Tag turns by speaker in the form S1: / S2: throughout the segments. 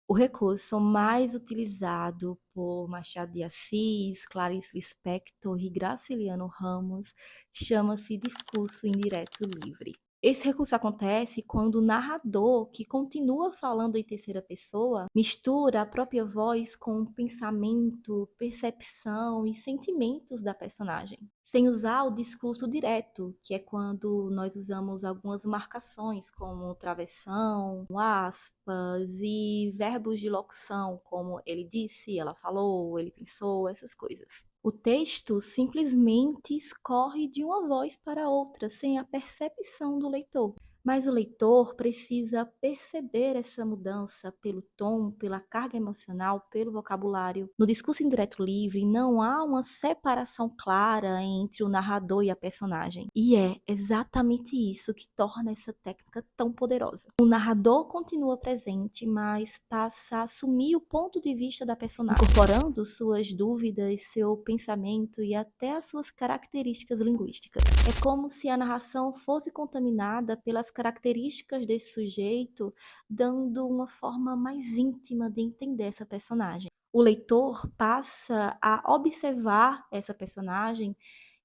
S1: O recurso mais utilizado por Machado de Assis, Clarice Lispector e Graciliano Ramos chama-se discurso indireto livre. Esse recurso acontece quando o narrador, que continua falando em terceira pessoa, mistura a própria voz com o pensamento, percepção e sentimentos da personagem, sem usar o discurso direto, que é quando nós usamos algumas marcações, como travessão, aspas e verbos de locução, como ele disse, ela falou, ele pensou, essas coisas. O texto simplesmente escorre de uma voz para outra, sem a percepção do leitor. Mas o leitor precisa perceber essa mudança pelo tom, pela carga emocional, pelo vocabulário. No discurso indireto livre, não há uma separação clara entre o narrador e a personagem. E é exatamente isso que torna essa técnica tão poderosa. O narrador continua presente, mas passa a assumir o ponto de vista da personagem, incorporando suas dúvidas, seu pensamento e até as suas características linguísticas. É como se a narração fosse contaminada pelas características desse sujeito, dando uma forma mais íntima de entender essa personagem. O leitor passa a observar essa personagem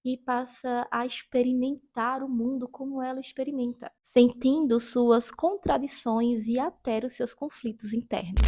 S1: e passa a experimentar o mundo como ela experimenta, sentindo suas contradições e até os seus conflitos internos.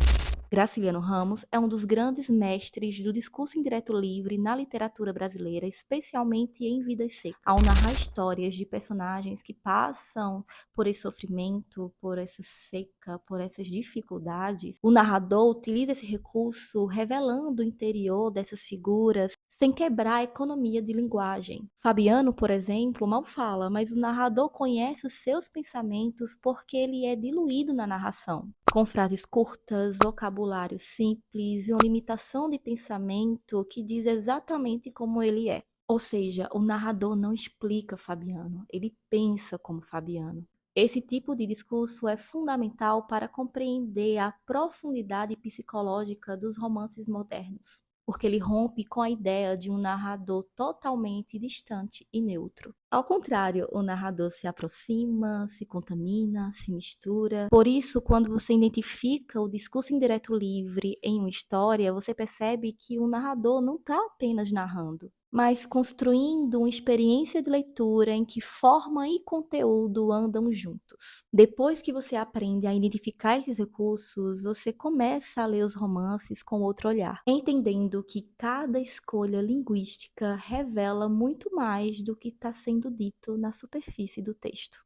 S1: Graciliano Ramos é um dos grandes mestres do discurso indireto livre na literatura brasileira, especialmente em Vidas Secas. Ao narrar histórias de personagens que passam por esse sofrimento, por essa seca, por essas dificuldades, o narrador utiliza esse recurso revelando o interior dessas figuras sem quebrar a economia de linguagem. Fabiano, por exemplo, mal fala, mas o narrador conhece os seus pensamentos porque ele é diluído na narração, com frases curtas, vocabulário simples e uma limitação de pensamento que diz exatamente como ele é. Ou seja, o narrador não explica Fabiano, ele pensa como Fabiano. Esse tipo de discurso é fundamental para compreender a profundidade psicológica dos romances modernos, porque ele rompe com a ideia de um narrador totalmente distante e neutro. Ao contrário, o narrador se aproxima, se contamina, se mistura. Por isso, quando você identifica o discurso indireto livre em uma história, você percebe que o narrador não está apenas narrando, mas construindo uma experiência de leitura em que forma e conteúdo andam juntos. Depois que você aprende a identificar esses recursos, você começa a ler os romances com outro olhar, entendendo que cada escolha linguística revela muito mais do que está sendo dito na superfície do texto.